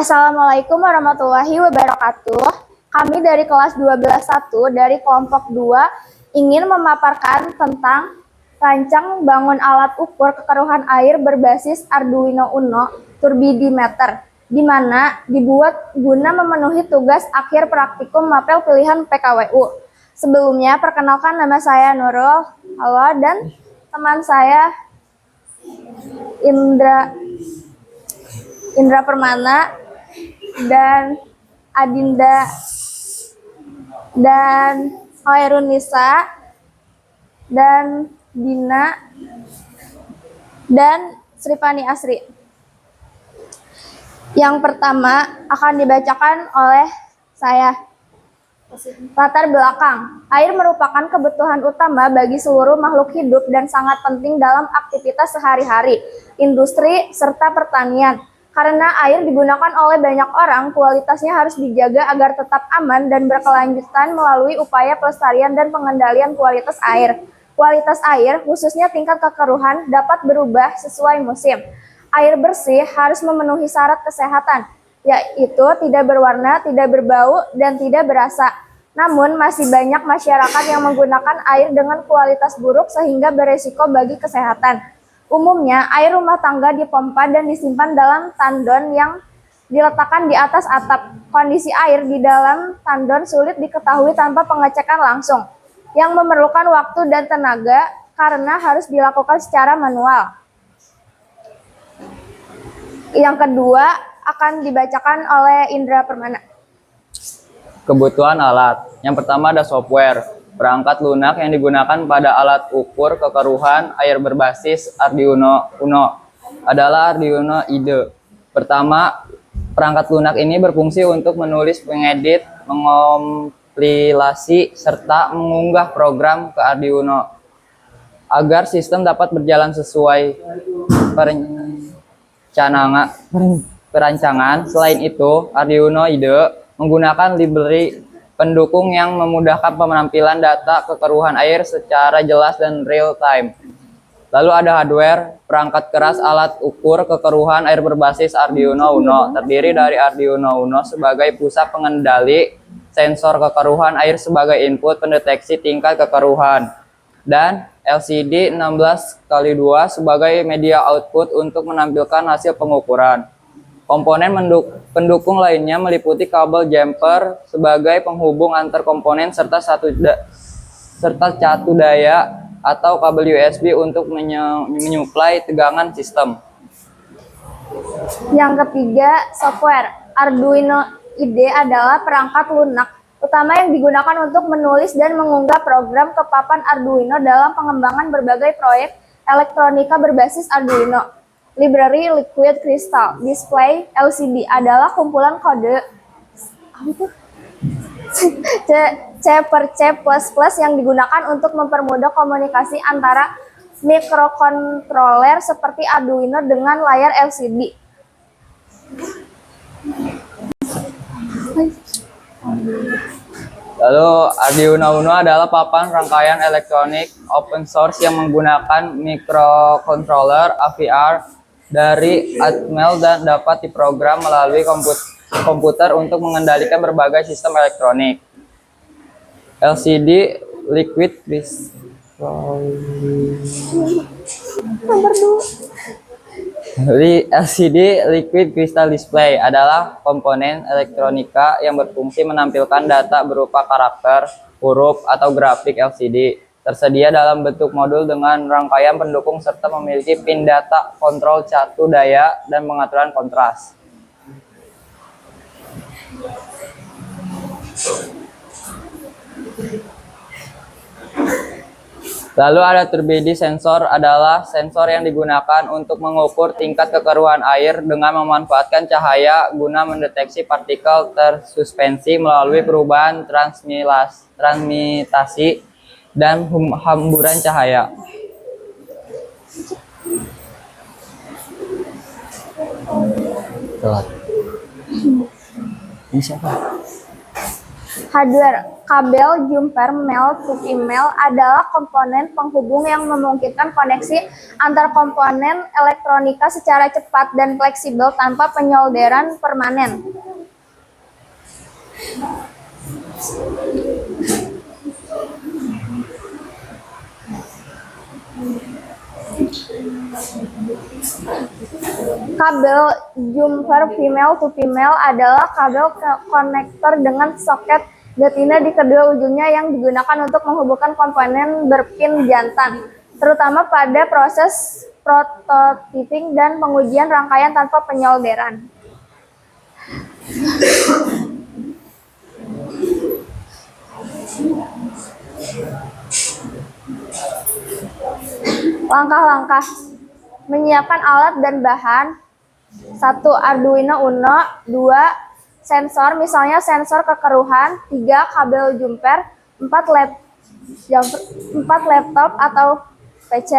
Assalamualaikum warahmatullahi wabarakatuh. Kami dari kelas 12.1 dari kelompok 2 ingin memaparkan tentang rancang bangun alat ukur kekeruhan air berbasis Arduino Uno turbidimeter, di mana dibuat guna memenuhi tugas akhir praktikum mapel pilihan PKWU. Sebelumnya, perkenalkan nama saya Nurul, halo, dan teman saya Indra Permana dan Adinda dan Hoerun Nisa dan Dina dan Sripani Asri. Yang pertama akan dibacakan oleh saya. Latar belakang. Air merupakan kebutuhan utama bagi seluruh makhluk hidup dan sangat penting dalam aktivitas sehari-hari, industri, serta pertanian. Karena air digunakan oleh banyak orang, kualitasnya harus dijaga agar tetap aman dan berkelanjutan melalui upaya pelestarian dan pengendalian kualitas air. Kualitas air, khususnya tingkat kekeruhan, dapat berubah sesuai musim. Air bersih harus memenuhi syarat kesehatan, yaitu tidak berwarna, tidak berbau, dan tidak berasa. Namun, masih banyak masyarakat yang menggunakan air dengan kualitas buruk sehingga beresiko bagi kesehatan. Umumnya, air rumah tangga dipompa dan disimpan dalam tandon yang diletakkan di atas atap. Kondisi air di dalam tandon sulit diketahui tanpa pengecekan langsung, yang memerlukan waktu dan tenaga karena harus dilakukan secara manual. Yang kedua akan dibacakan oleh Indra Permana. Kebutuhan alat. Yang pertama ada software. Perangkat lunak yang digunakan pada alat ukur kekeruhan air berbasis Arduino Uno adalah Arduino IDE. Pertama, perangkat lunak ini berfungsi untuk menulis, mengedit, mengompilasi, serta mengunggah program ke Arduino agar sistem dapat berjalan sesuai perancangan. Selain itu, Arduino IDE menggunakan library pendukung yang memudahkan penampilan data kekeruhan air secara jelas dan real time. Lalu ada hardware, perangkat keras alat ukur kekeruhan air berbasis Arduino Uno, terdiri dari Arduino Uno sebagai pusat pengendali, sensor kekeruhan air sebagai input pendeteksi tingkat kekeruhan, dan LCD 16x2 sebagai media output untuk menampilkan hasil pengukuran. Komponen pendukung lainnya meliputi kabel jumper sebagai penghubung antar komponen serta catu daya atau kabel USB untuk menyuplai tegangan sistem. Yang ketiga, software. Arduino IDE adalah perangkat lunak utama yang digunakan untuk menulis dan mengunggah program ke papan Arduino dalam pengembangan berbagai proyek elektronika berbasis Arduino. Library Liquid Crystal Display LCD adalah kumpulan kode C++ yang digunakan untuk mempermudah komunikasi antara mikrokontroler seperti Arduino dengan layar LCD. Lalu Arduino Uno adalah papan rangkaian elektronik open source yang menggunakan mikrokontroler AVR dari Atmel dan dapat diprogram melalui komputer untuk mengendalikan berbagai sistem elektronik. LCD Liquid Crystal LCD Liquid Crystal Display adalah komponen elektronika yang berfungsi menampilkan data berupa karakter, huruf, atau grafik LCD. Tersedia dalam bentuk modul dengan rangkaian pendukung serta memiliki pin data, kontrol catu daya, dan pengaturan kontras. Lalu ada turbidi sensor adalah sensor yang digunakan untuk mengukur tingkat kekeruhan air dengan memanfaatkan cahaya guna mendeteksi partikel tersuspensi melalui perubahan transmitasi dan hamburan cahaya. Telat. Ini siapa? Hardware kabel jumper male to female adalah komponen penghubung yang memungkinkan koneksi antar komponen elektronika secara cepat dan fleksibel tanpa penyolderan permanen. Kabel jumper female to female adalah kabel konektor dengan soket betina di kedua ujungnya yang digunakan untuk menghubungkan komponen berpin jantan, terutama pada proses prototyping dan pengujian rangkaian tanpa penyolderan. Langkah-langkah menyiapkan alat dan bahan. 1. Arduino Uno. 2. Sensor, misalnya sensor kekeruhan. 3. Kabel jumper. 4. Laptop atau PC.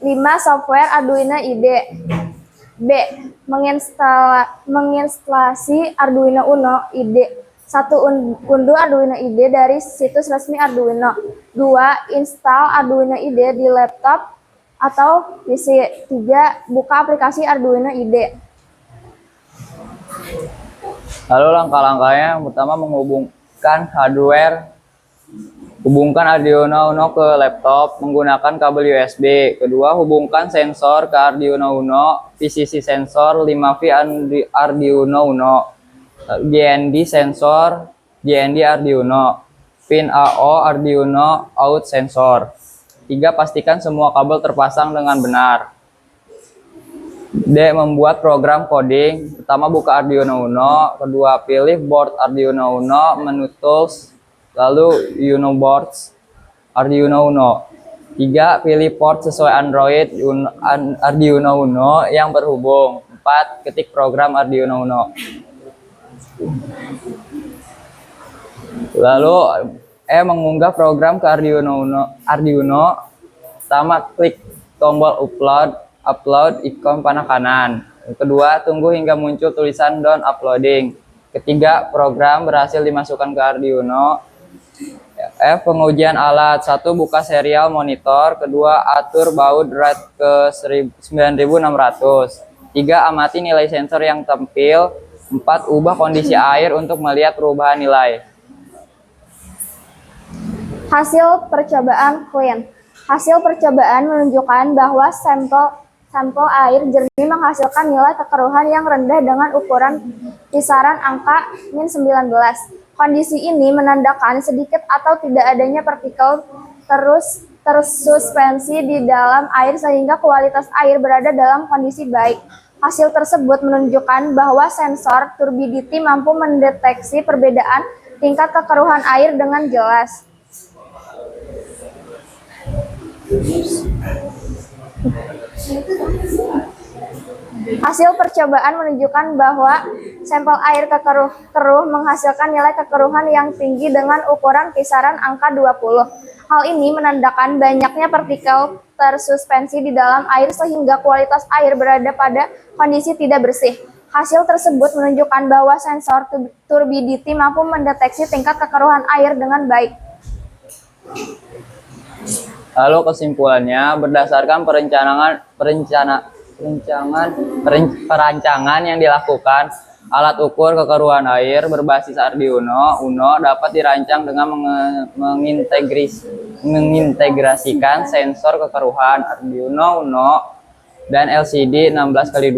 5. Software Arduino IDE. B. Menginstalasi Arduino Uno IDE. 1. Unduh Arduino IDE dari situs resmi Arduino. 2. Install Arduino IDE di laptop atau PC. 3. Buka aplikasi Arduino IDE. Lalu langkah-langkahnya yang pertama menghubungkan hardware. Hubungkan Arduino Uno ke laptop menggunakan kabel USB. Kedua, hubungkan sensor ke Arduino Uno, VCC sensor 5V Arduino Uno, GND sensor, GND Arduino, pin AO Arduino out sensor. 3. Pastikan semua kabel terpasang dengan benar. D. Membuat program coding. Pertama, buka Arduino Uno. Kedua, pilih board Arduino Uno, menu tools, lalu Uno boards Arduino Uno. 3. Pilih port sesuai Android Arduino Uno yang berhubung. 4. Ketik program Arduino Uno. Lalu mengunggah program ke Arduino. Pertama, klik tombol upload ikon panah kanan. Kedua, tunggu hingga muncul tulisan done uploading. Ketiga, program berhasil dimasukkan ke Arduino. Pengujian alat. 1. Buka serial monitor. Kedua, atur baud rate ke 9600. 3. Amati nilai sensor yang tampil. 4. Ubah kondisi air untuk melihat perubahan nilai. Hasil percobaan clean. Hasil percobaan menunjukkan bahwa sampel air jernih menghasilkan nilai kekeruhan yang rendah dengan ukuran kisaran angka -19. Kondisi ini menandakan sedikit atau tidak adanya partikel tersuspensi di dalam air sehingga kualitas air berada dalam kondisi baik. Hasil tersebut menunjukkan bahwa sensor turbidity mampu mendeteksi perbedaan tingkat kekeruhan air dengan jelas. Hasil percobaan menunjukkan bahwa sampel air keruh menghasilkan nilai kekeruhan yang tinggi dengan ukuran kisaran angka 20. Hal ini menandakan banyaknya partikel tersuspensi di dalam air sehingga kualitas air berada pada kondisi tidak bersih. Hasil tersebut menunjukkan bahwa sensor turbidity mampu mendeteksi tingkat kekeruhan air dengan baik. Lalu kesimpulannya, berdasarkan perancangan yang dilakukan, alat ukur kekeruhan air berbasis Arduino Uno dapat dirancang dengan mengintegrasikan sensor kekeruhan Arduino Uno dan LCD 16x2.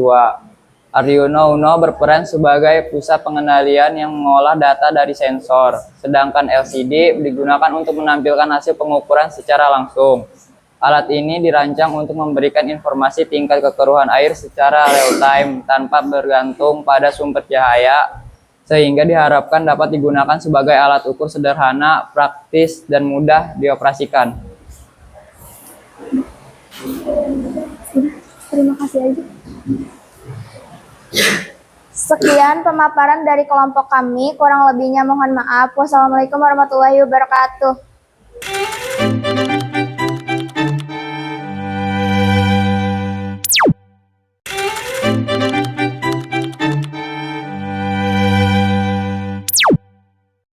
Arduino Uno berperan sebagai pusat pengendalian yang mengolah data dari sensor, sedangkan LCD digunakan untuk menampilkan hasil pengukuran secara langsung. Alat ini dirancang untuk memberikan informasi tingkat kekeruhan air secara real-time tanpa bergantung pada sumber cahaya, sehingga diharapkan dapat digunakan sebagai alat ukur sederhana, praktis, dan mudah dioperasikan. Terima kasih aja. Sekian pemaparan dari kelompok kami, kurang lebihnya mohon maaf. Wassalamualaikum warahmatullahi wabarakatuh.